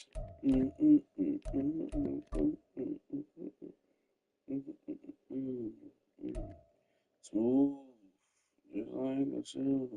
Smooth. Just like a silver.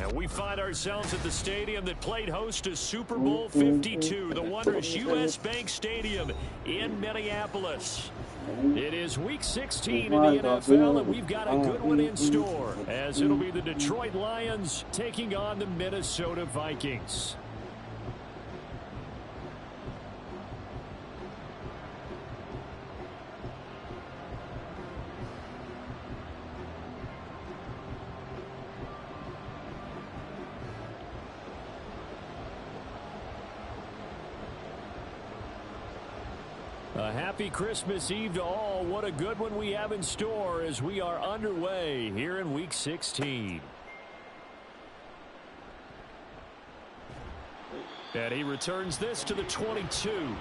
And we find ourselves at the stadium that played host to Super Bowl 52, the wondrous U.S. Bank Stadium in Minneapolis. It is Week 16 in the NFL, and we've got a good one in store, as it'll be the Detroit Lions taking on the Minnesota Vikings. A happy Christmas Eve to all. What a good one we have in store as we are underway here in Week 16. And he returns this to the 22.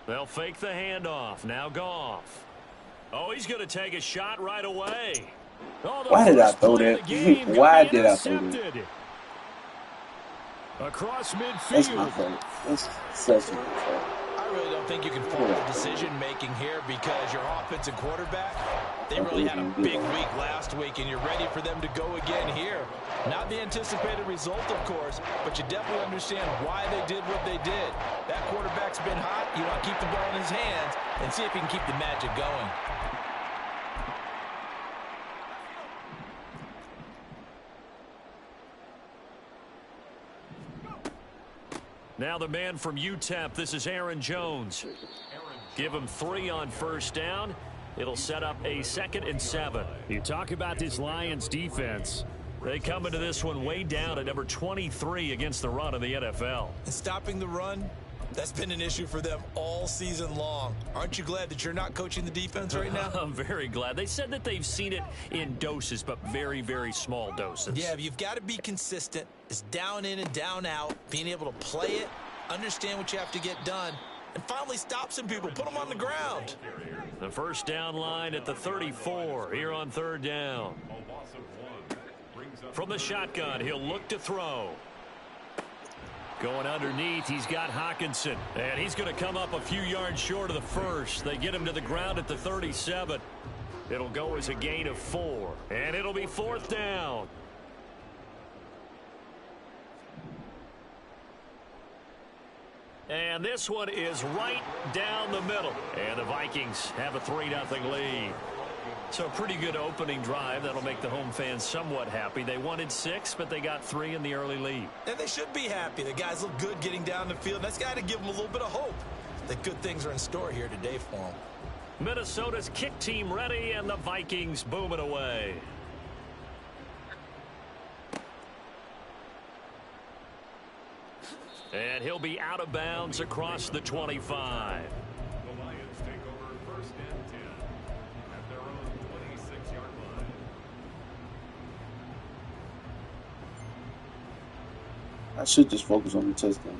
They'll fake the handoff. Now Goff. Oh, he's going to take a shot right away. Oh, why did I throw that? Why did I throw that? Across midfield. That's my fault. That's such a good fault. I really don't think you can fault the decision-making here because your offensive quarterback, they really had a big week last week, and you're ready for them to go again here. Not the anticipated result, of course, but you definitely understand why they did what they did. That quarterback's been hot. You want to keep the ball in his hands and see if he can keep the magic going. Now the man from UTEP, this is Aaron Jones. Give him 3 on first down. It'll set up a 2nd and 7. You talk about this Lions defense. They come into this one way down at number 23 against the run in the NFL. And stopping the run, that's been an issue for them all season long. Aren't you glad that you're not coaching the defense right now? I'm very glad. They said that they've seen it in doses, but very, very small doses. Yeah, you've got to be consistent. It's down in and down out, being able to play it, understand what you have to get done, and finally stop some people, put them on the ground. The first down line at the 34 here on third down. From the shotgun, he'll look to throw. Going underneath, he's got Hockenson, and he's going to come up a few yards short of the first. They get him to the ground at the 37. It'll go as a gain of 4, and it'll be fourth down. And this one is right down the middle. And the Vikings have a 3-0 lead. So a pretty good opening drive. That'll make the home fans somewhat happy. They wanted 6, but they got 3 in the early lead. And they should be happy. The guys look good getting down the field. That's got to give them a little bit of hope that good things are in store here today for them. Minnesota's kick team ready, and the Vikings booming away. And he'll be out of bounds across the 25. The Lions take over first and 10 at their own 26-yard line. I should just focus on the touchdown.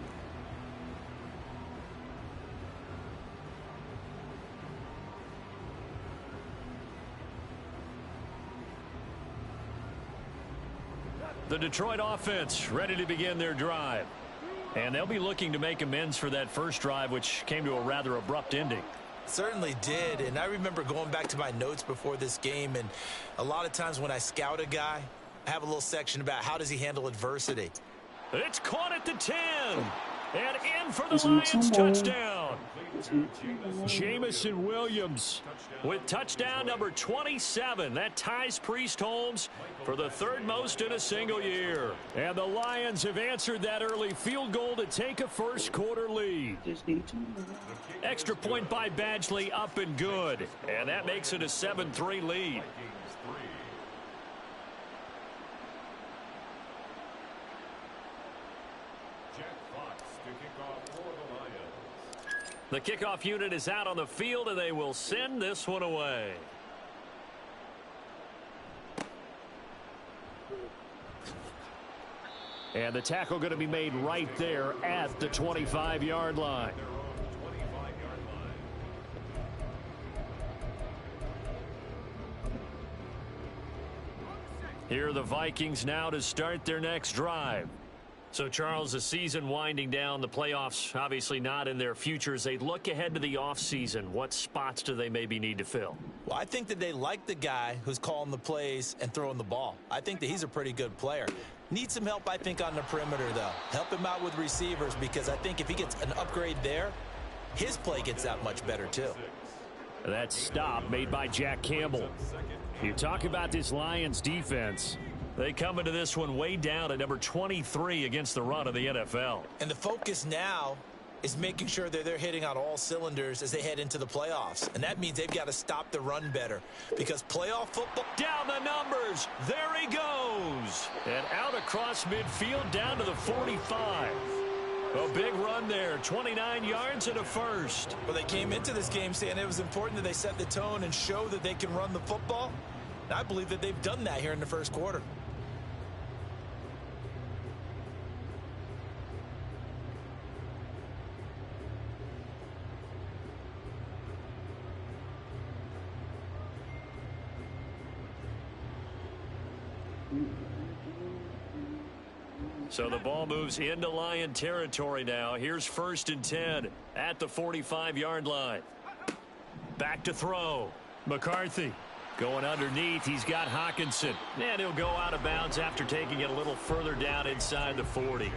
The Detroit offense ready to begin their drive. And they'll be looking to make amends for that first drive, which came to a rather abrupt ending. Certainly did, and I remember going back to my notes before this game, and a lot of times when I scout a guy, I have a little section about how does he handle adversity. It's caught at the 10, and in for the Lions touchdown. Jamison Williams with touchdown number 27. That ties Priest Holmes for the third most in a single year. And the Lions have answered that early field goal to take a first quarter lead. Extra point by Badgley up and good. And that makes it a 7-3 lead. The kickoff unit is out on the field, and they will send this one away. And the tackle going to be made right there at the 25-yard line. Here are the Vikings now to start their next drive. So, Charles, the season winding down, the playoffs obviously not in their futures. They look ahead to the offseason. What spots do they maybe need to fill? Well, I think that they like the guy who's calling the plays and throwing the ball. I think that he's a pretty good player. Needs some help, I think, on the perimeter, though. Help him out with receivers, because I think if he gets an upgrade there, his play gets that much better, too. That stop made by Jack Campbell. You talk about this Lions defense. They come into this one way down at number 23 against the run of the NFL. And the focus now is making sure that they're hitting on all cylinders as they head into the playoffs. And that means they've got to stop the run better, because playoff football... Down the numbers. There he goes. And out across midfield down to the 45. A big run there. 29 yards and a first. Well, they came into this game saying it was important that they set the tone and show that they can run the football. And I believe that they've done that here in the first quarter. So the ball moves into Lion territory now. Here's first and 10 at the 45-yard line. Back to throw. McCarthy going underneath. He's got Hockenson. And he'll go out of bounds after taking it a little further down inside the 40.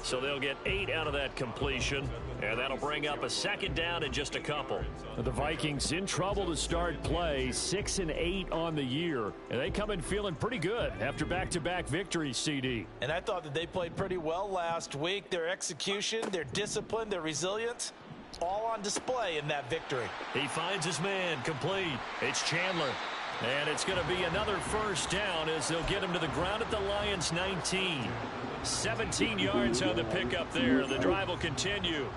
So they'll get 8 out of that completion. And that'll bring up a second down in just a couple. The Vikings in trouble to start play. 6-8 on the year. And they come in feeling pretty good after back-to-back victories, CD. And I thought that they played pretty well last week. Their execution, their discipline, their resilience, all on display in that victory. He finds his man complete. It's Chandler. And it's going to be another first down as they'll get him to the ground at the Lions 19. 17 yards on the pickup there. The drive will continue.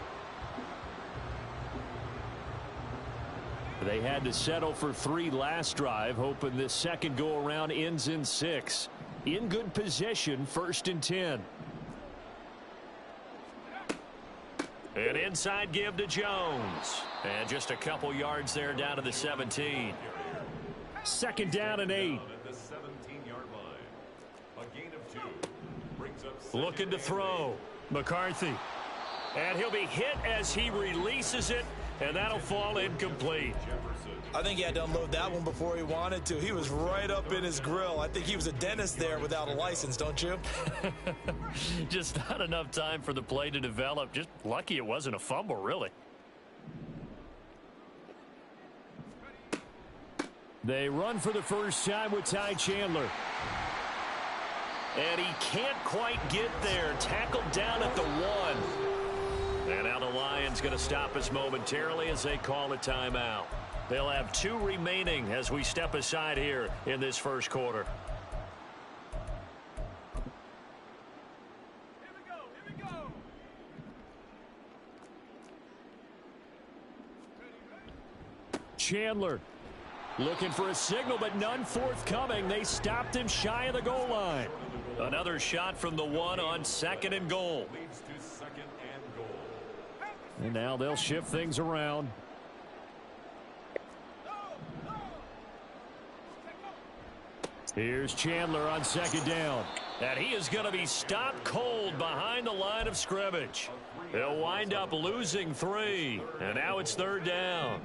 They had to settle for 3 last drive, hoping this second go-around ends in 6. In good position, first and 10. And An inside give to Jones. And just a couple yards there down to the 17. Second down and 8. At the 17-yard line. A gain of 2. Brings up Looking to throw. McCarthy. And he'll be hit as he releases it, and that'll fall incomplete. I think he had to unload that one before he wanted to. He was right up in his grill. I think he was a dentist there without a license, don't you? Just not enough time for the play to develop. Just lucky it wasn't a fumble, really. They run for the first time with Ty Chandler. And he can't quite get there. Tackled down at the 1. And now the Lions going to stop us momentarily as they call a timeout. They'll have 2 remaining as we step aside here in this first quarter. Here we go. Chandler looking for a signal, but none forthcoming. They stopped him shy of the goal line. Another shot from the 1 on 2nd and goal. Leads to 2nd and goal. And now they'll shift things around. Here's Chandler on 2nd down. And he is going to be stopped cold behind the line of scrimmage. They'll wind up losing 3. And now it's 3rd down.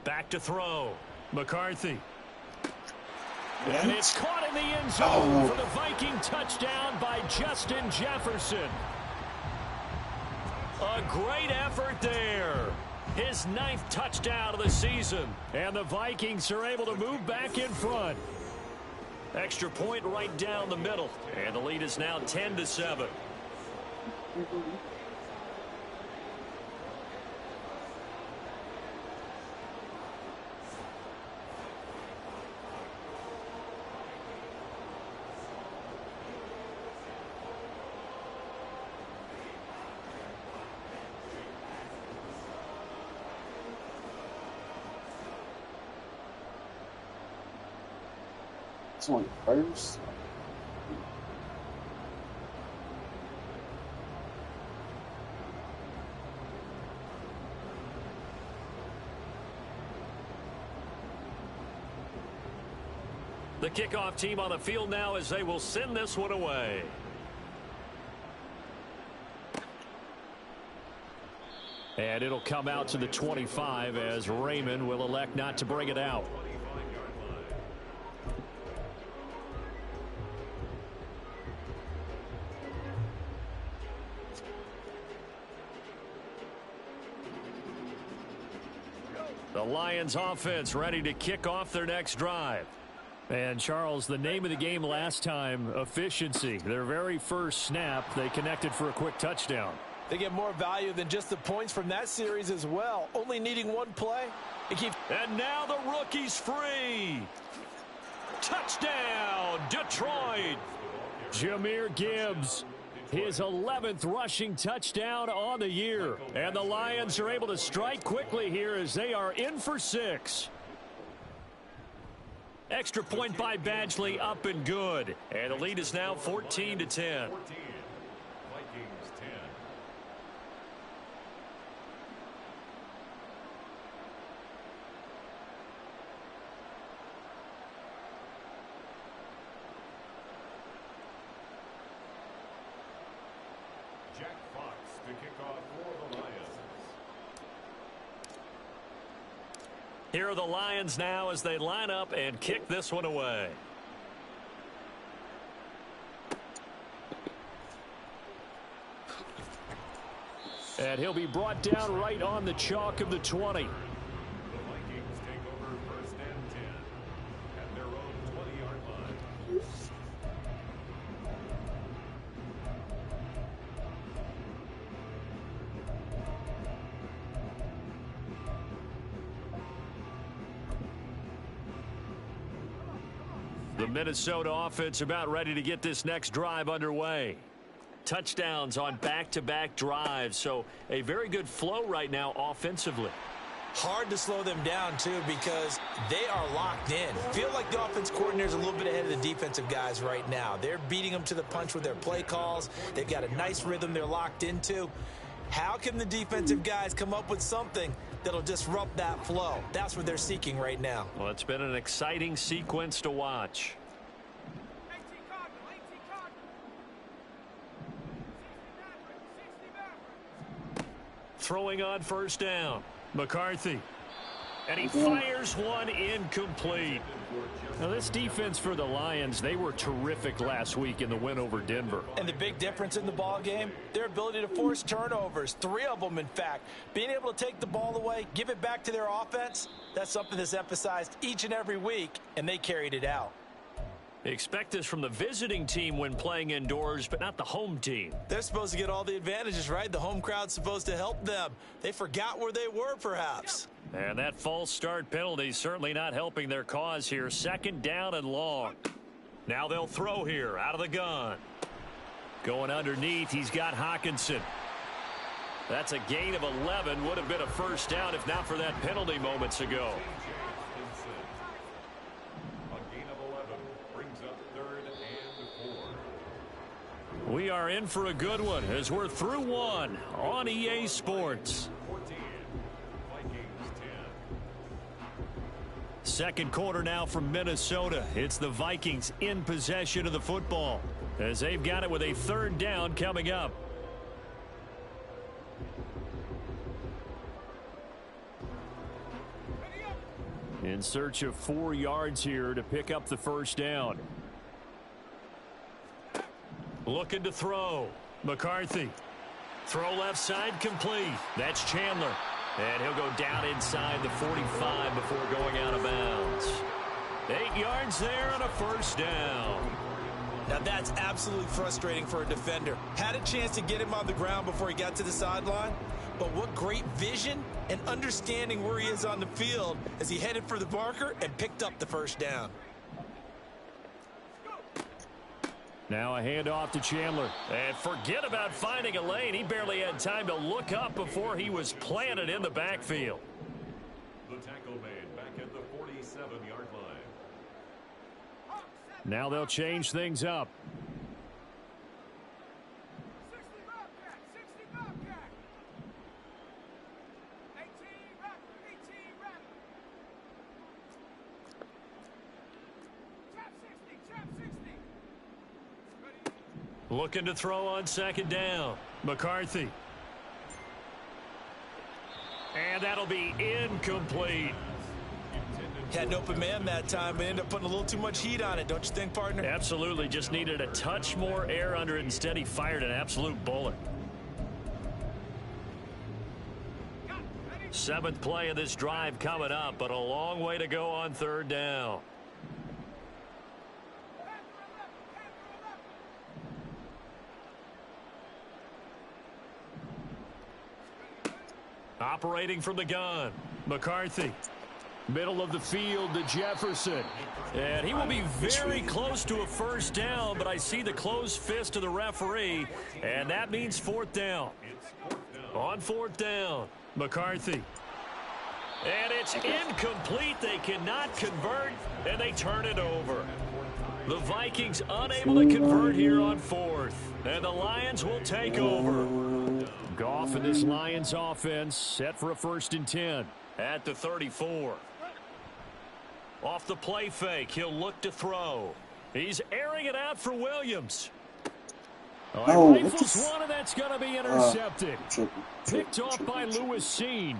Back to throw. McCarthy. And it's caught in the end zone for the Viking touchdown by Justin Jefferson. A great effort there. His 9th touchdown of the season. And the Vikings are able to move back in front. Extra point right down the middle. And the lead is now 10-7. It's only first. The kickoff team on the field now as they will send this one away. And it'll come out to the 25 as Raymond will elect not to bring it out. The Lions offense ready to kick off their next drive. And Charles, the name of the game last time, efficiency. Their very first snap, they connected for a quick touchdown. They get more value than just the points from that series as well. Only needing one play. And now the rookie's free. Touchdown, Detroit. Jahmyr Gibbs. His 11th rushing touchdown on the year. And the Lions are able to strike quickly here as they are in for 6. Extra point by Badgley, up and good. And the lead is now 14-10. 14. Vikings 10. Jack Fox to kick off for the Lions. Here are the Lions now as they line up and kick this one away. And he'll be brought down right on the chalk of the 20. The Vikings take over 1st and 10 at their own 20-yard line. The Minnesota offense about ready to get this next drive underway. Touchdowns on back-to-back drives, so a very good flow right now offensively. Hard to slow them down, too, because they are locked in. Feel like the offense coordinator is a little bit ahead of the defensive guys right now. They're beating them to the punch with their play calls. They've got a nice rhythm they're locked into. How can the defensive guys come up with something that'll disrupt that flow? That's what they're seeking right now. Well, it's been an exciting sequence to watch. Throwing on first down. McCarthy. And he fires one incomplete. Now, this defense for the Lions, they were terrific last week in the win over Denver. And the big difference in the ball game, their ability to force turnovers, 3 of them, in fact. Being able to take the ball away, give it back to their offense, that's something that's emphasized each and every week, and they carried it out. Expect this from the visiting team when playing indoors, but not the home team. They're supposed to get all the advantages, right? The home crowd's supposed to help them. They forgot where they were, perhaps. And that false start penalty certainly not helping their cause here. 2nd down and long. Now they'll throw here out of the gun. Going underneath, he's got Hawkinson. That's a gain of 11. Would have been a first down if not for that penalty moments ago. We are in for a good one as we're through one on EA Sports. 14, Vikings 10. Second quarter now from Minnesota. It's the Vikings in possession of the football as they've got it with a 3rd down coming up. In search of 4 yards here to pick up the first down. Looking to throw. McCarthy. Throw left side complete. That's Chandler. And he'll go down inside the 45 before going out of bounds. 8 yards there and a first down. Now that's absolutely frustrating for a defender. Had a chance to get him on the ground before he got to the sideline. But what great vision and understanding where he is on the field as he headed for the marker and picked up the first down. Now a handoff to Chandler. And forget about finding a lane. He barely had time to look up before he was planted in the backfield. The tackle made back at the 47-yard line. Now they'll change things up. Looking to throw on 2nd down. McCarthy. And that'll be incomplete. Had an open man that time, but ended up putting a little too much heat on it, don't you think, partner? Absolutely. Just needed a touch more air under it. Instead, he fired an absolute bullet. 7th play of this drive coming up, but a long way to go on 3rd down. Operating from the gun, McCarthy. Middle of the field to Jefferson. And he will be very close to a first down, but I see the closed fist of the referee, and that means 4th down. On 4th down, McCarthy. And it's incomplete. They cannot convert, and they turn it over. The Vikings unable to convert here on 4th, and the Lions will take over. Goff and this Lions offense set for a 1st and 10 at the 34. Off the play fake, he'll look to throw. He's airing it out for Williams. Oh, rifles one, and that's going to be intercepted. Picked off by Lewis Seen.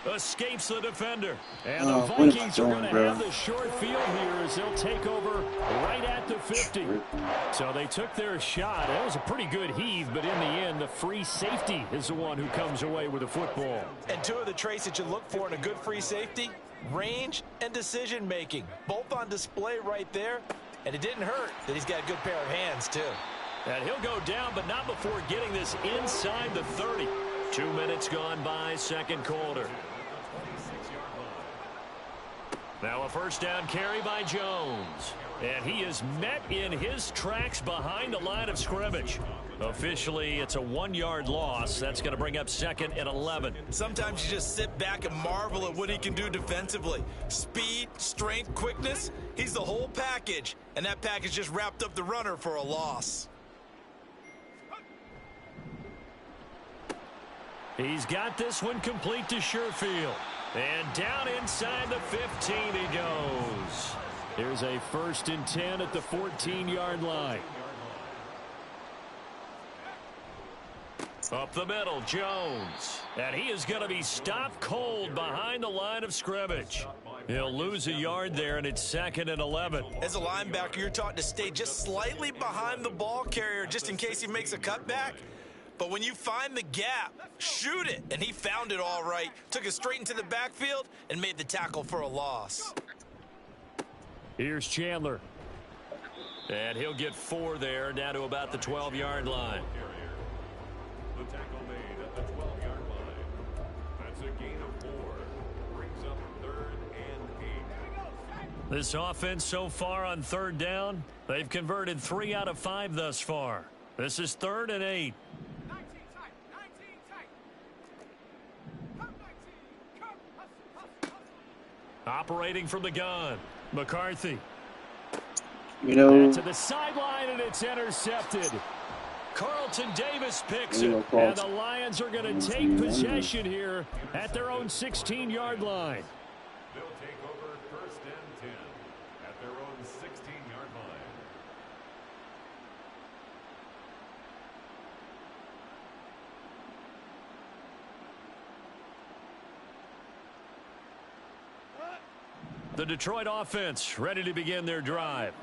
Escapes the defender. And the Vikings are going to have the short field here as they'll take over right at the 50. So they took their shot. That was a pretty good heave, but in the end, the free safety is the one who comes away with the football. And 2 of the traits that you look for in a good free safety, range and decision-making. Both on display right there. And it didn't hurt that he's got a good pair of hands, too. And he'll go down, but not before getting this inside the 30. 2 minutes gone by, 2nd quarter. Now a first down carry by Jones. And he is met in his tracks behind the line of scrimmage. Officially, it's a 1-yard loss. That's going to bring up 2nd and 11. Sometimes you just sit back and marvel at what he can do defensively. Speed, strength, quickness. He's the whole package. And that package just wrapped up the runner for a loss. He's got this one complete to Sherfield. And down inside the 15 he goes. Here's a 1st and 10 at the 14-yard line. Up the middle, Jones. And he is going to be stopped cold behind the line of scrimmage. He'll lose a yard there, and it's 2nd and 11. As a linebacker, you're taught to stay just slightly behind the ball carrier just in case he makes a cutback. But when you find the gap, shoot it. And he found it all right. Took it straight into the backfield and made the tackle for a loss. Here's Chandler. And he'll get 4 there, down to about the 12-yard line. The tackle made at the 12-yard line. That's a gain of 4. Brings up 3rd and 8. This offense so far on 3rd down, they've converted 3 out of 5 thus far. This is 3rd and 8. Operating from the gun, McCarthy. And to the sideline, and it's intercepted. Carlton Davis picks it, and the Lions are going to take possession here at their own 16-yard line. They'll take over 1st and 10 at their own 16-yard line. The Detroit offense ready to begin their drive.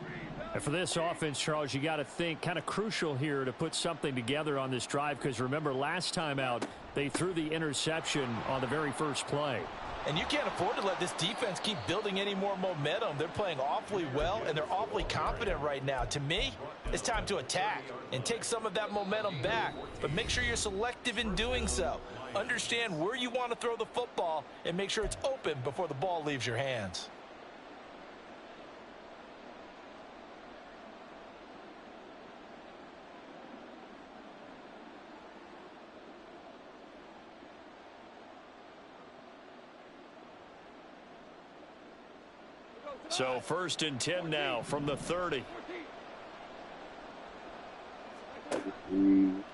And for this offense, Charles, you got to think kind of crucial here to put something together on this drive, because remember last time out they threw the interception on the very first play. And you can't afford to let this defense keep building any more momentum. They're playing awfully well, and they're awfully confident right now. To me, it's time to attack and take some of that momentum back. But make sure you're selective in doing so. Understand where you want to throw the football and make sure it's open before the ball leaves your hands. So 1st and 10 now from the 30.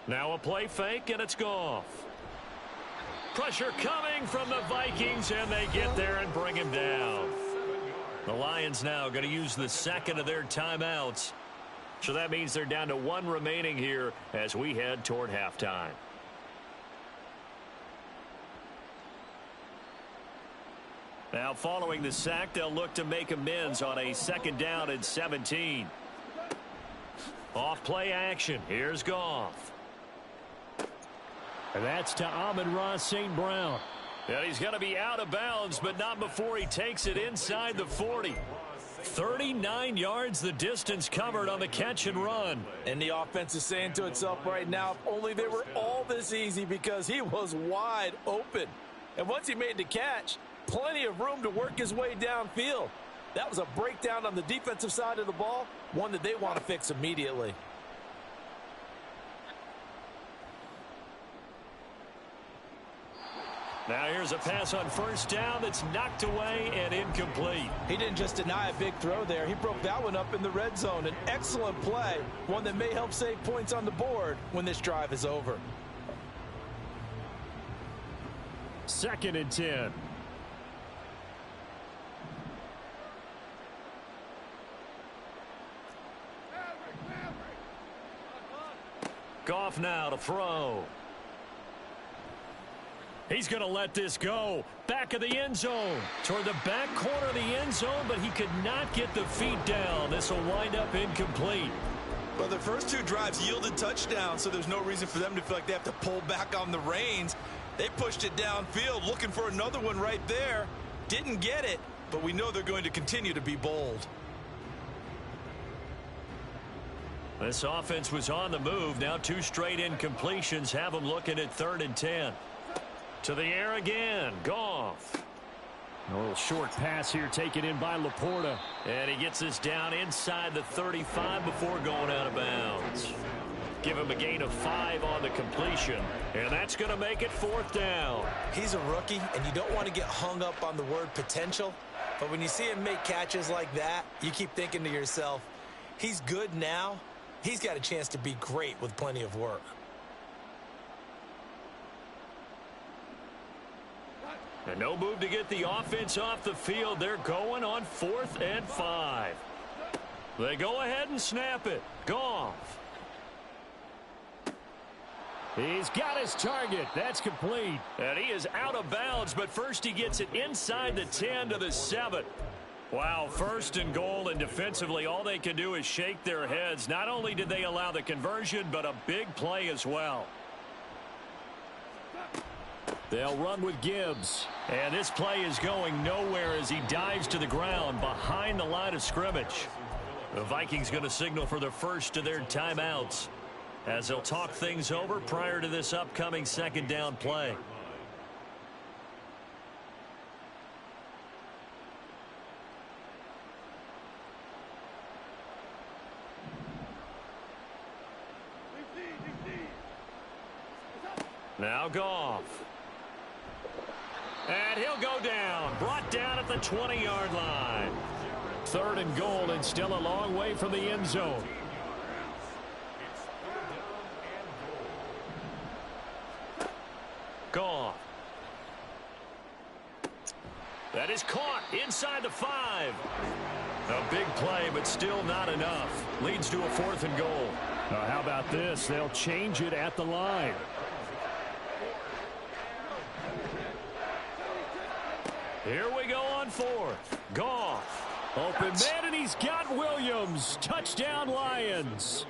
Now a play fake, and it's Goff. Pressure coming from the Vikings, and they get there and bring him down. The Lions now going to use the 2nd of their timeouts. So that means they're down to 1 remaining here as we head toward halftime. Now following the sack, they'll look to make amends on a 2nd down and 17. Off play action. Here's Goff. And that's to Amon-Ra St. Brown. And he's going to be out of bounds, but not before he takes it inside the 40. 39 yards the distance covered on the catch and run. And the offense is saying to itself right now, if only they were all this easy, because he was wide open. And once he made the catch, plenty of room to work his way downfield. That was a breakdown on the defensive side of the ball, one that they want to fix immediately. Now here's a pass on 1st down that's knocked away and incomplete. He didn't just deny a big throw there. He broke that one up in the red zone. An excellent play, one that may help save points on the board when this drive is over. 2nd and 10. Goff now to throw. He's going to let this go. Back of the end zone. Toward the back corner of the end zone, but he could not get the feet down. This will wind up incomplete. Well, the first 2 drives yielded touchdowns, so there's no reason for them to feel like they have to pull back on the reins. They pushed it downfield, looking for another one right there. Didn't get it, but we know they're going to continue to be bold. This offense was on the move. Now 2 straight incompletions have them looking at 3rd and 10. To the air again. Goff. A little short pass here taken in by Laporta. And he gets this down inside the 35 before going out of bounds. Give him a gain of 5 on the completion. And that's going to make it 4th down. He's a rookie, and you don't want to get hung up on the word potential. But when you see him make catches like that, you keep thinking to yourself, he's good now. He's got a chance to be great with plenty of work. And no move to get the offense off the field. They're going on 4th and 5. They go ahead and snap it. Goff. He's got his target. That's complete. And he is out of bounds, but first he gets it inside the 10 to the 7. Wow, 1st and goal, and defensively all they can do is shake their heads. Not only did they allow the conversion, but a big play as well. They'll run with Gibbs. And this play is going nowhere as he dives to the ground behind the line of scrimmage. The Vikings going to signal for the first of their timeouts as they'll talk things over prior to this upcoming 2nd down play. Now Goff. And he'll go down. Brought down at the 20-yard line. 3rd and goal, and still a long way from the end zone. Goff. That is caught inside the 5. A big play, but still not enough. Leads to a 4th and goal. Now, how about this? They'll change it at the line. Here we go on 4th. Goff. Open man, and he's got Williams. Touchdown, Lions.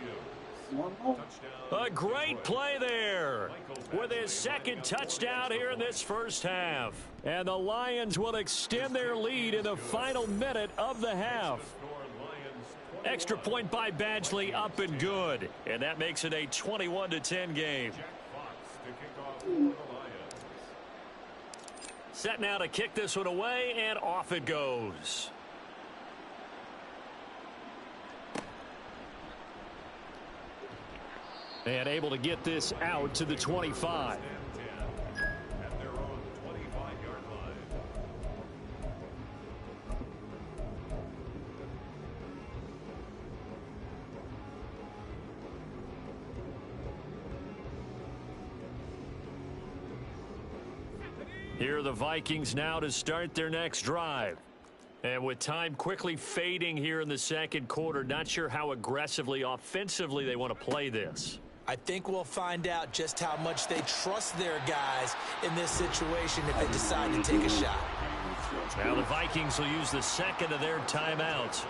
A great play there with his 2nd touchdown here in this first half. And the Lions will extend their lead in the final minute of the half. Extra point by Badgley, up and good. And that makes it a 21-10 game. Set now to kick this one away, and off it goes. And able to get this out to the 25. At their own 25-yard line. Here are the Vikings now to start their next drive. And with time quickly fading here in the 2nd quarter, not sure how aggressively, offensively they want to play this. I think we'll find out just how much they trust their guys in this situation if they decide to take a shot. Now the Vikings will use the 2nd of their timeouts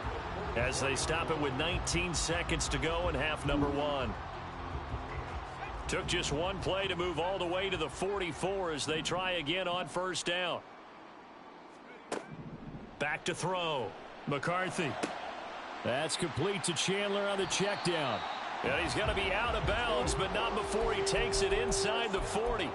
as they stop it with 19 seconds to go in half number 1. Took just one play to move all the way to the 44 as they try again on 1st down. Back to throw. McCarthy. That's complete to Chandler on the check down. And he's going to be out of bounds, but not before he takes it inside the 40.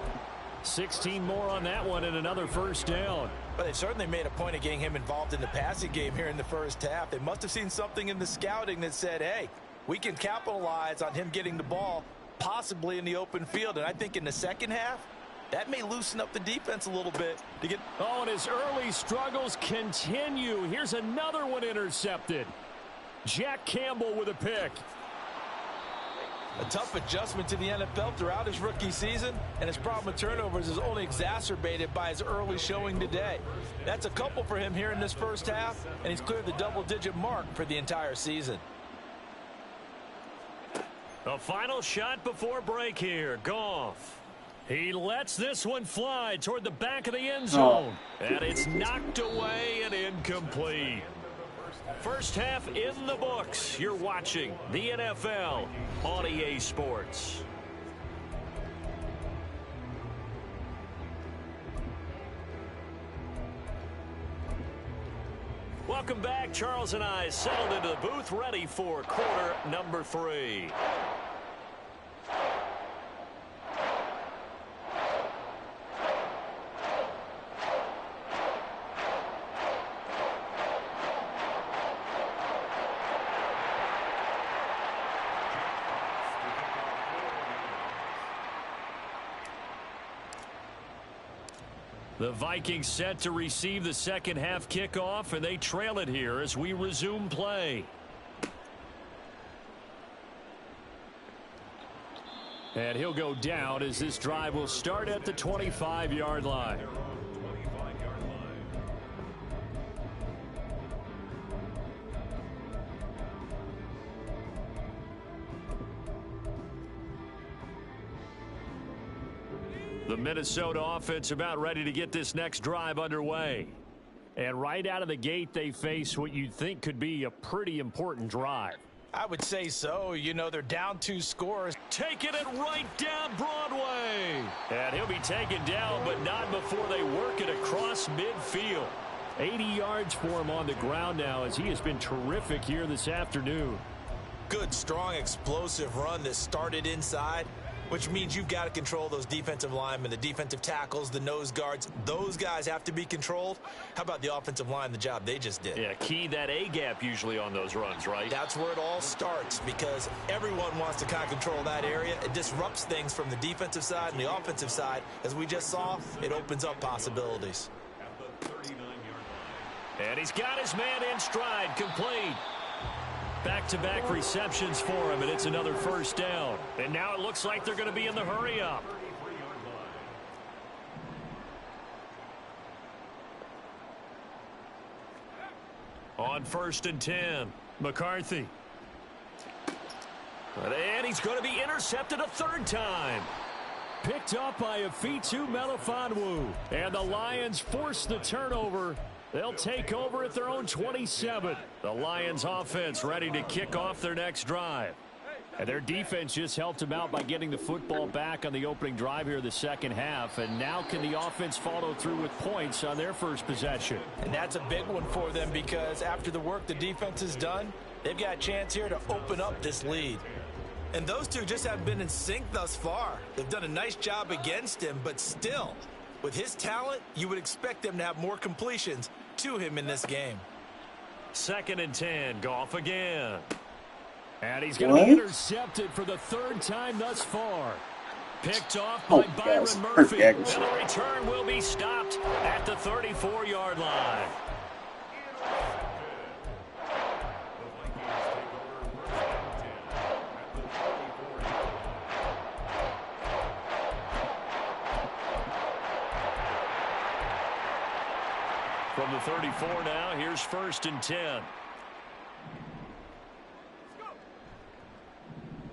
16 more on that one and another 1st down. But they've certainly made a point of getting him involved in the passing game here in the first half. They must have seen something in the scouting that said, hey, we can capitalize on him getting the ball possibly in the open field. And I think in the 2nd half, that may loosen up the defense a little bit to get. Oh, and his early struggles continue. Here's another one intercepted. Jack Campbell with a pick. A tough adjustment to the NFL throughout his rookie season, and his problem with turnovers is only exacerbated by his early showing today. That's a couple for him here in this first half, and he's cleared the double-digit mark for the entire season. A final shot before break here. Goff. He lets this one fly toward the back of the end zone. And it's knocked away and incomplete. First half in the books. You're watching the NFL on EA Sports. Welcome back. Charles and I settled into the booth, ready for quarter number 3. The Vikings set to receive the second half kickoff, and they trail it here as we resume play. And he'll go down as this drive will start at the 25-yard line. The Minnesota offense about ready to get this next drive underway. And right out of the gate, they face what you'd think could be a pretty important drive. I would say so. You know, they're down 2 scores. Taking it right down Broadway. And he'll be taken down, but not before they work it across midfield. 80 yards for him on the ground now as he has been terrific here this afternoon. Good, strong, explosive run that started inside, which means you've got to control those defensive linemen, the defensive tackles, the nose guards. Those guys have to be controlled. How about the offensive line, the job they just did? Yeah, key that A-gap usually on those runs, right? That's where it all starts because everyone wants to kind of control that area. It disrupts things from the defensive side and the offensive side. As we just saw, it opens up possibilities. And he's got his man in stride, complete. Back-to-back receptions for him, and it's another first down. And now it looks like they're going to be in the hurry-up. On 1st and 10, McCarthy. And he's going to be intercepted a 3rd time. Picked up by Afitu Melifonwu. And the Lions force the turnover. They'll take over at their own 27. The Lions offense ready to kick off their next drive. And their defense just helped them out by getting the football back on the opening drive here the second half. And now can the offense follow through with points on their first possession? And that's a big one for them because after the work the defense has done, they've got a chance here to open up this lead. And those two just haven't been in sync thus far. They've done a nice job against him, but still, with his talent, you would expect them to have more completions to him in this game. 2nd and 10, Goff again. And he's going to be intercepted for the 3rd time thus far. Picked off by Byron Murphy. And the return will be stopped at the 34-yard line. From the 34 now, here's 1st and 10.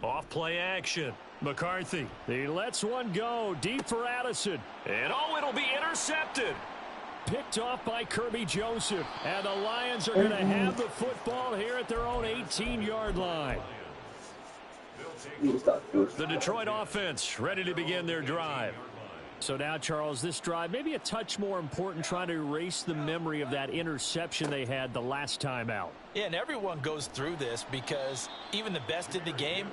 Off play action. McCarthy. He lets one go deep for Addison. And it'll be intercepted. Picked off by Kirby Joseph. And the Lions are going to have the football here at their own 18-yard line. The Detroit offense ready to begin their drive. So now, Charles, this drive maybe a touch more important, trying to erase the memory of that interception they had the last time out. Yeah, and everyone goes through this because even the best in the game,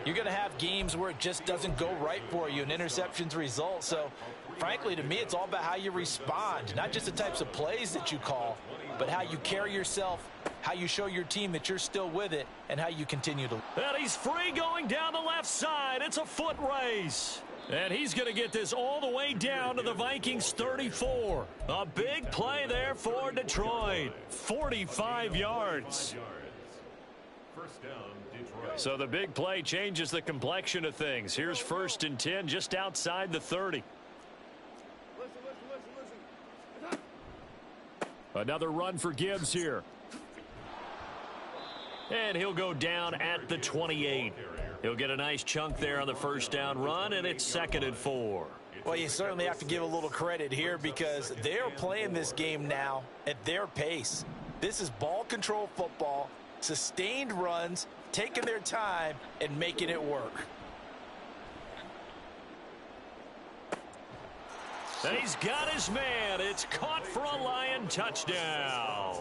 you're going to have games where it just doesn't go right for you and interceptions result. So, frankly, to me, it's all about how you respond, not just the types of plays that you call, but how you carry yourself, how you show your team that you're still with it, and how you continue to. And he's free going down the left side. It's a foot race. And he's going to get this all the way down to the Vikings 34. A big play there for Detroit. 45 yards. So the big play changes the complexion of things. Here's 1st and 10 just outside the 30. Another run for Gibbs here. And he'll go down at the 28. He'll get a nice chunk there on the first down run, and it's 2nd and 4. Well, you certainly have to give a little credit here because they're playing this game now at their pace. This is ball control football, sustained runs, taking their time, and making it work. And he's got his man. It's caught for a Lion touchdown.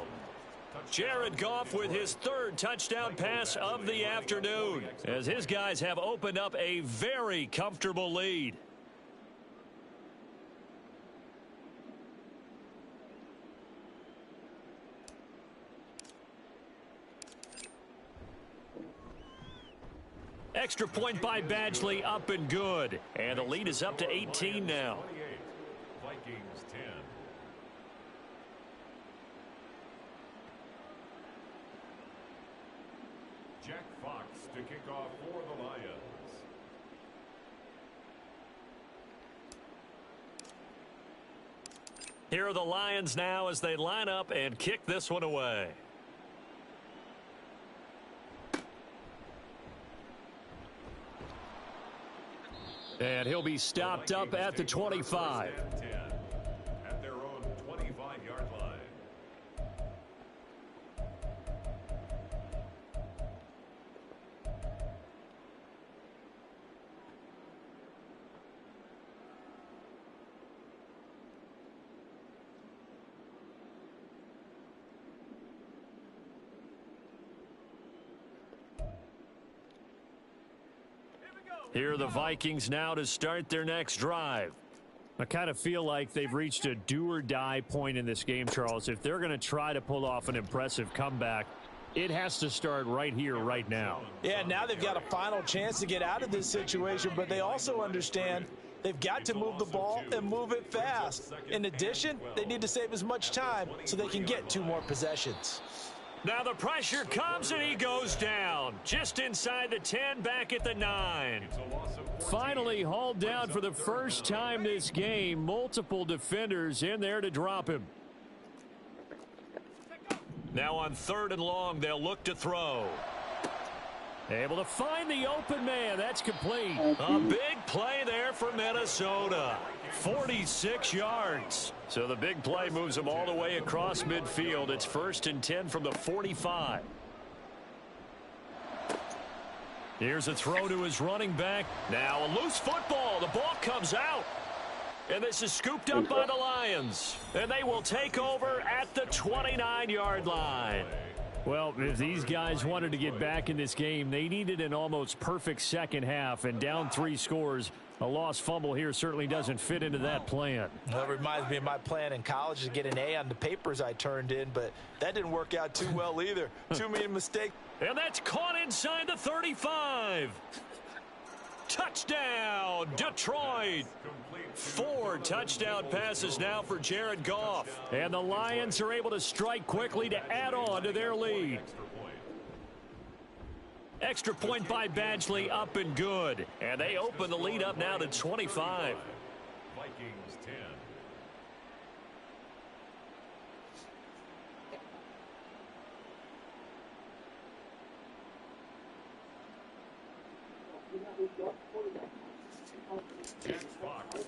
Jared Goff with his 3rd touchdown pass of the afternoon, as his guys have opened up a very comfortable lead. Extra point by Badgley, up and good. And the lead is up to 18 now. Vikings 10. to kick off for the Lions. Here are the Lions now as they line up and kick this one away. And he'll be stopped up at the 25. At their own 25-yard line. Here are the Vikings now to start their next drive. I kind of feel like they've reached a do-or-die point in this game, Charles. If they're going to try to pull off an impressive comeback, it has to start right here, right now. Yeah, now they've got a final chance to get out of this situation, but they also understand they've got to move the ball and move it fast. In addition, they need to save as much time so they can get 2 more possessions. Now the pressure comes and he goes down. Just inside the 10, back at the 9. Finally hauled down for the first time this game. Multiple defenders in there to drop him. Now on 3rd and long, they'll look to throw. Able to find the open man. That's complete. A big play there for Minnesota. 46 yards. So the big play moves them all the way across midfield. It's 1st and 10 from the 45. Here's a throw to his running back. Now a loose football. The ball comes out. And this is scooped up by the Lions. And they will take over at the 29-yard line. Well, if these guys wanted to get back in this game, they needed an almost perfect second half, and down 3 scores. A lost fumble here certainly doesn't fit into that plan. Well, it reminds me of my plan in college to get an A on the papers I turned in, but that didn't work out too well either. Too many mistakes. And that's caught inside the 35. Touchdown, Detroit. 4 touchdown passes now for Jared Goff. And the Lions are able to strike quickly to add on to their lead. Extra point by Badgley, up and good. And they open the lead up now to 25. Vikings 10.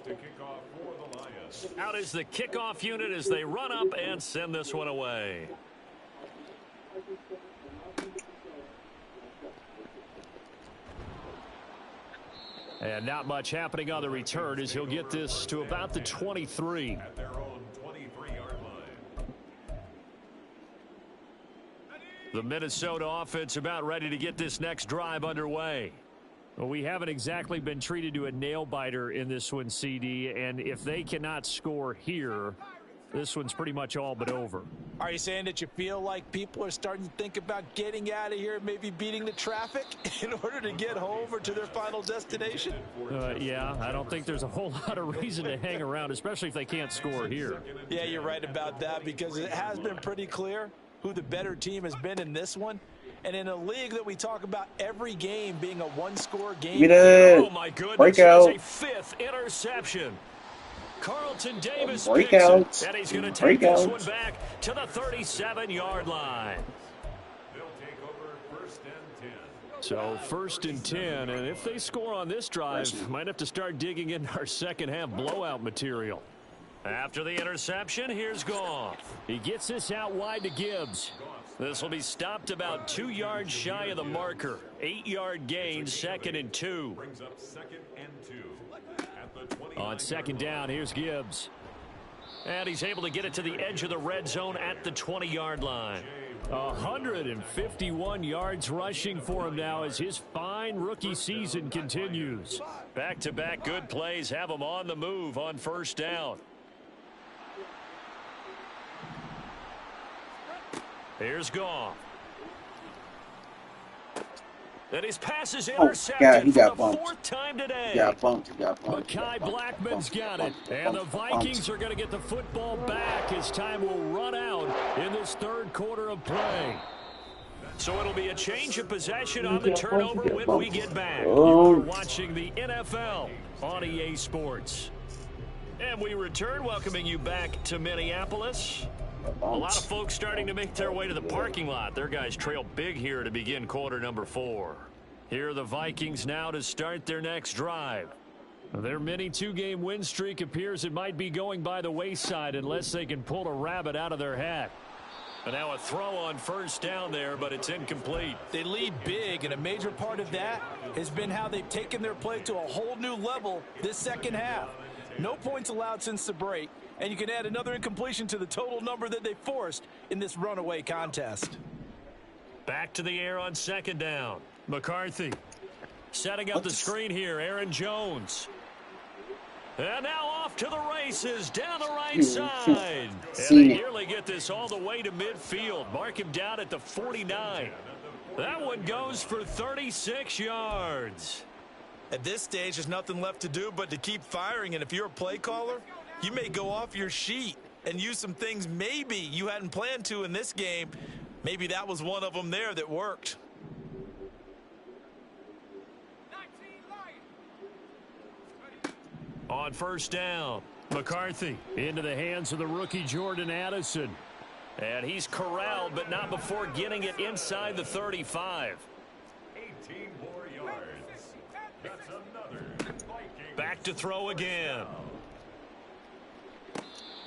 To kick off for the Lions. Out is the kickoff unit as they run up and send this one away. And not much happening on the return as he'll get this to about the 23. At their own 23-yard line. The Minnesota offense about ready to get this next drive underway. Well, we haven't exactly been treated to a nail-biter in this one, CD, and if they cannot score here, this one's pretty much all but over. Are you saying that you feel like people are starting to think about getting out of here, maybe beating the traffic in order to get home or to their final destination? Yeah, I don't think there's a whole lot of reason to hang around, especially if they can't score here. Yeah, you're right about that, because it has been pretty clear who the better team has been in this one. And in a league that we talk about every game being a 1-score game. Oh, my goodness. Breakout. That's a 5th interception. Carlton Davis Breakout. picks it, and he's going to take this one back to the 37-yard line. They'll take over 1st and 10. So 1st and 10, and if they score on this drive, might have to start digging into our second half blowout material. After the interception, here's Goff. He gets this out wide to Gibbs. This will be stopped about 2 yards shy of the marker. 8-yard gain, 2nd and 2. Brings up 2nd and 2. At the 20. On 2nd down, here's Gibbs. And he's able to get it to the edge of the red zone at the 20-yard line. 151 yards rushing for him now as his fine rookie season continues. Back-to-back good plays have him on the move on 1st down. Here's Goff. And his pass is intercepted he got for the bumped. 4th time today. He got bumped. Makai Blackman's got it. And the Vikings are going to get the football back as time will run out in this 3rd quarter of play. So it'll be a change of possession on the turnover when we get back. You are watching the NFL on EA Sports. And we return, welcoming you back to Minneapolis. A lot of folks starting to make their way to the parking lot. Their guys trail big here to begin quarter number 4. Here are the Vikings now to start their next drive. Their mini 2-game win streak appears it might be going by the wayside unless they can pull a rabbit out of their hat. And now a throw on first down there, but it's incomplete. They lead big, and a major part of that has been how they've taken their play to a whole new level this second half. No points allowed since the break, and you can add another incompletion to the total number that they forced in this runaway contest. Back to the air on second down. McCarthy setting up the screen here. Aaron Jones. And now off to the races down the right side. And they nearly get this all the way to midfield. Mark him down at the 49. That one goes for 36 yards. At this stage, there's nothing left to do but to keep firing. And if you're a play caller, you may go off your sheet and use some things maybe you hadn't planned to in this game. Maybe that was one of them there that worked. On first down, McCarthy into the hands of the rookie Jordan Addison. And he's corralled, but not before getting it inside the 35. 18 more yards. That's another Viking. Back to throw again.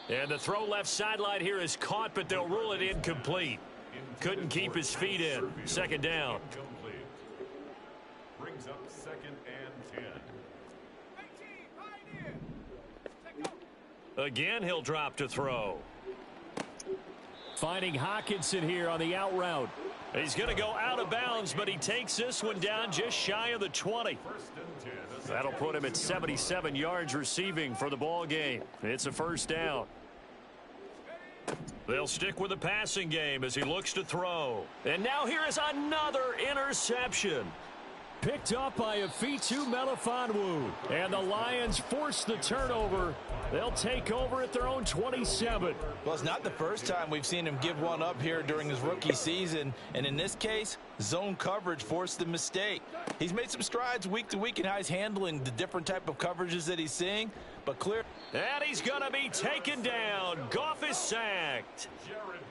And the throw left sideline here is caught, but they'll rule it incomplete. Couldn't keep his feet in. Second down. Incomplete. Brings up 2nd and 10. Again, he'll drop to throw. Finding Hawkinson here on the out route. He's going to go out of bounds, but he takes this one down just shy of the 20. That'll put him at 77 yards receiving for the ball game. It's a first down. They'll stick with the passing game as he looks to throw. And now here is another interception. Picked up by Afitu Melifonwu. And the Lions force the turnover. They'll take over at their own 27. Well, it's not the first time we've seen him give one up here during his rookie season. And in this case, zone coverage forced the mistake. He's made some strides week to week in how he's handling the different type of coverages that he's seeing. But clear. And he's going to be taken down. Goff is sacked.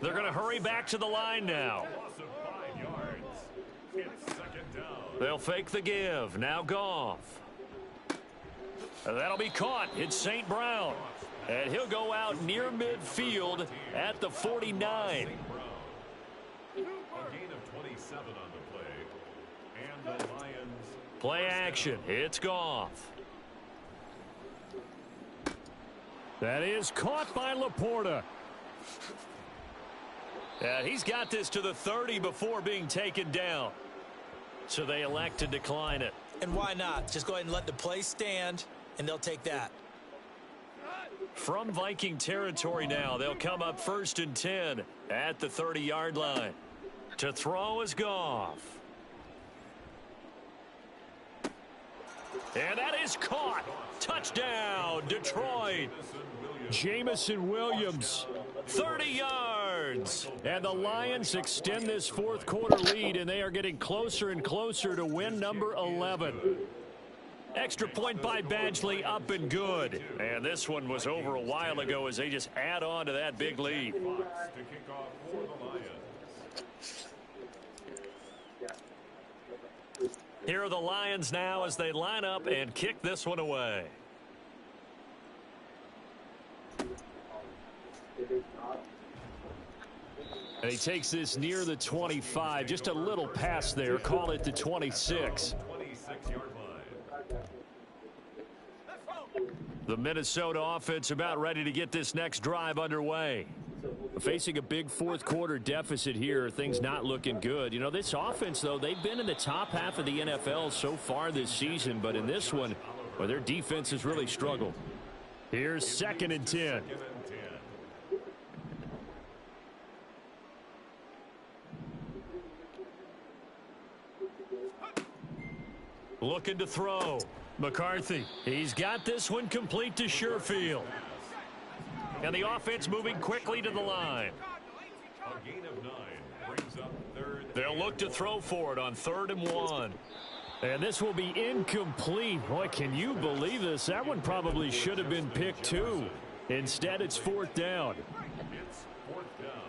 They're going to hurry back to the line now. Loss of 5 yards. It's 2nd down. They'll fake the give. Now Goff. And that'll be caught. It's St. Brown. And he'll go out near midfield at the 49. A gain of 27 on the play. And the Lions. Play action. It's Goff. That is caught by Laporta. And he's got this to the 30 before being taken down. So they elect to decline it. And why not? Just go ahead and let the play stand, and they'll take that. From Viking territory now, they'll come up 1st and 10 at the 30-yard line. To throw is Goff. And that is caught. Touchdown, Detroit. Jamison Williams, 30 yards. And the Lions extend this fourth quarter lead, and they are getting closer and closer to win number 11. Extra point by Badgley, up and good. And this one was over a while ago as they just add on to that big lead. To kick off for the Lions. Here are the Lions now as they line up and kick this one away. And he takes this near the 25. Just a little pass there. Call it the 26. 26-yard line. The Minnesota offense about ready to get this next drive underway. Facing a big fourth quarter deficit here, things not looking good. You know, this offense, though, they've been in the top half of the NFL so far this season, but in this one, well, their defense has really struggled. Here's 2nd and 10. Looking to throw. McCarthy. He's got this one complete to Sherfield. And the offense moving quickly to the line. A gain of 9 brings up 3rd They'll look to throw for it on 3rd and 1. And this will be incomplete. Boy, can you believe this? That one probably should have been picked too. Instead, it's 4th down. It's 4th down.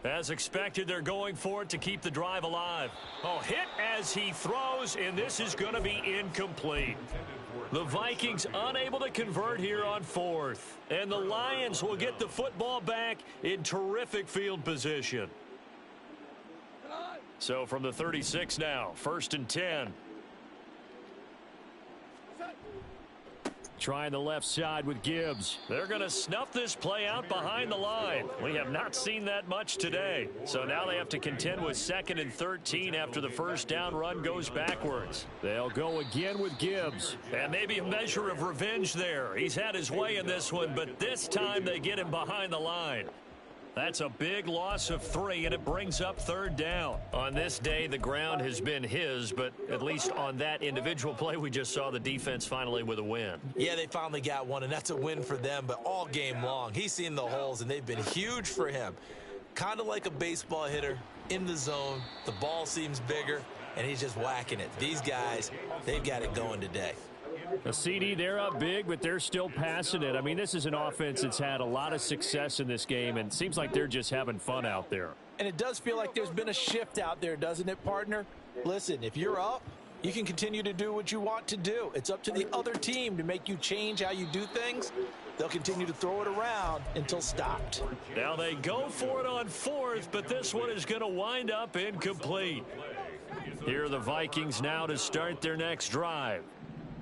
As expected, they're going for it to keep the drive alive. Oh, hit as he throws, and this is going to be incomplete. The Vikings unable to convert here on 4th. And the Lions will get the football back in terrific field position. So from the 36 now, 1st and 10. Trying the left side with Gibbs. They're going to snuff this play out behind the line. We have not seen that much today. So now they have to contend with 2nd and 13 after the first down run goes backwards. They'll go again with Gibbs. And maybe a measure of revenge there. He's had his way in this one, but this time they get him behind the line. That's a big loss of 3, and it brings up 3rd down. On this day, the ground has been his, but at least on that individual play, we just saw the defense finally with a win. Yeah, they finally got one, and that's a win for them, but all game long, he's seen the holes, and they've been huge for him. Kind of like a baseball hitter in the zone. The ball seems bigger, and he's just whacking it. These guys, they've got it going today. A CD, they're up big, but they're still passing it. I mean, this is an offense that's had a lot of success in this game, and it seems like they're just having fun out there. And it does feel like there's been a shift out there, doesn't it, partner? Listen, if you're up, you can continue to do what you want to do. It's up to the other team to make you change how you do things. They'll continue to throw it around until stopped. Now they go for it on 4th, but this one is going to wind up incomplete. Here are the Vikings now to start their next drive.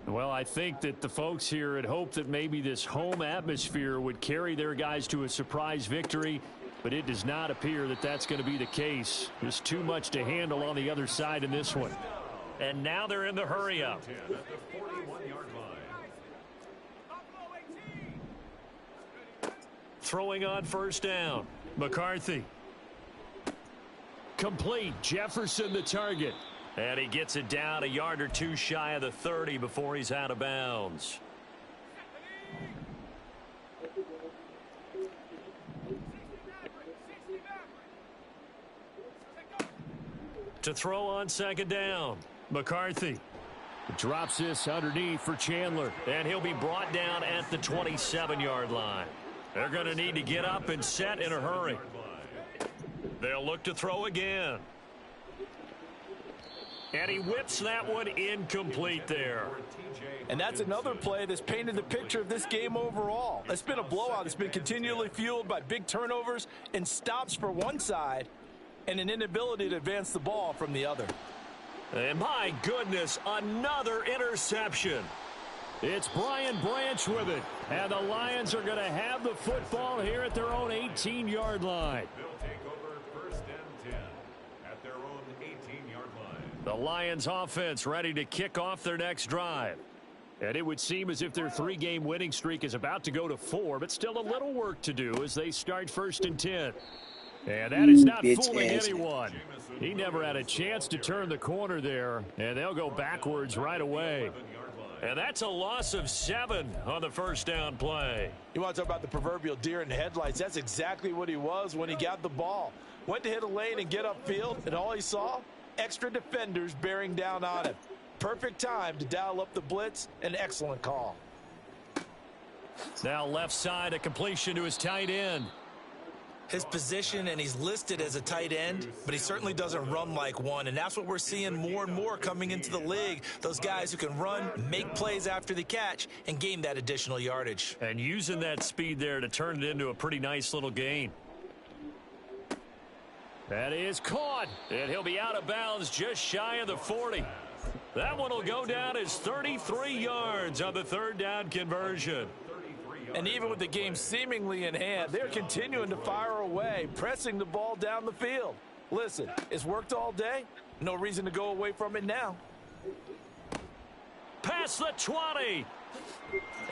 Well, I think that the folks here had hoped that maybe this home atmosphere would carry their guys to a surprise victory, but it does not appear that that's going to be the case. There's too much to handle on the other side in this one. And now they're in the hurry-up. Throwing on 1st down. McCarthy. Complete. Jefferson the target. And he gets it down a yard or 2 shy of the 30 before he's out of bounds. To throw on 2nd down. McCarthy drops this underneath for Chandler. And he'll be brought down at the 27-yard line. They're going to need to get up and set in a hurry. They'll look to throw again. And he whips that one incomplete there. And that's another play that's painted the picture of this game overall. It's been a blowout. It's been continually fueled by big turnovers and stops for one side and an inability to advance the ball from the other. And my goodness, another interception. It's Brian Branch with it. And the Lions are going to have the football here at their own 18-yard line. They'll take over 1st and 10 at their own 18-yard line. The Lions offense ready to kick off their next drive. And it would seem as if their 3-game winning streak is about to go to 4, but still a little work to do as they start 1st and 10. And that is not fooling anyone. He never had a chance to turn the corner there, and they'll go backwards right away. And that's a loss of 7 on the 1st down play. You want to talk about the proverbial deer in the headlights? That's exactly what he was when he got the ball. Went to hit a lane and get upfield, and all he saw? Extra defenders bearing down on him. Perfect time to dial up the blitz. An excellent call. Now left side, a completion to his tight end. His position, and he's listed as a tight end, but he certainly doesn't run like one, and that's what we're seeing more and more coming into the league. Those guys who can run, make plays after the catch, and gain that additional yardage. And using that speed there to turn it into a pretty nice little gain. That is caught, and he'll be out of bounds just shy of the 40. That one will go down as 33 yards on the 3rd down conversion. And even with the game seemingly in hand, they're continuing to fire away, pressing the ball down the field. Listen, it's worked all day. No reason to go away from it now. Past the 20.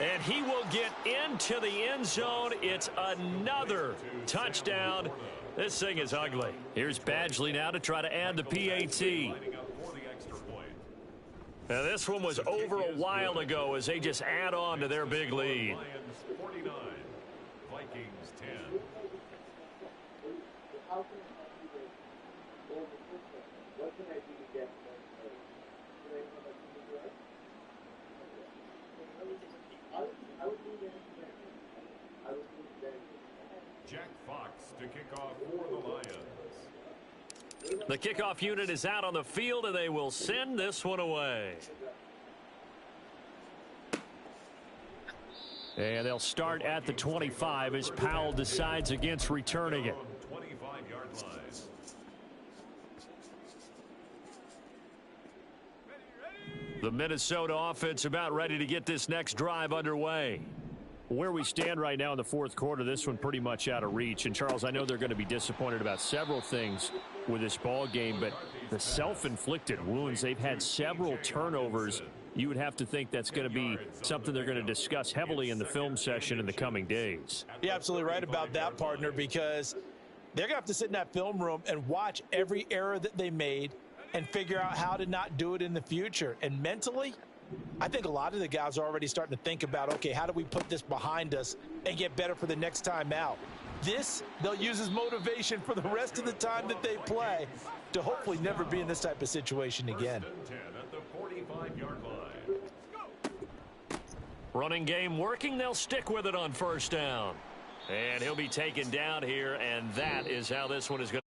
And he will get into the end zone. It's another touchdown. This thing is ugly. Here's Badgley now to try to add the PAT. Now this one was over a while ago as they just add on to their big lead. 49, Vikings 10. Jack Fox to kick off for the Lions. The kickoff unit is out on the field, and they will send this one away. And they'll start at the 25 as Powell decides against returning it. 25-yard line. The Minnesota offense about ready to get this next drive underway. Where we stand right now in the fourth quarter, this one pretty much out of reach. And, Charles, I know they're going to be disappointed about several things with this ball game, but the self-inflicted wounds, they've had several turnovers. You would have to think that's going to be something they're going to discuss heavily in the film session in the coming days. You're absolutely right about that, partner, because they're going to have to sit in that film room and watch every error that they made and figure out how to not do it in the future. And mentally, I think a lot of the guys are already starting to think about, okay, how do we put this behind us and get better for the next time out? This, they'll use as motivation for the rest of the time that they play to hopefully never be in this type of situation again. 10 at the 45-yard line. Running game working. They'll stick with it on first down. And he'll be taken down here, and that is how this one is going to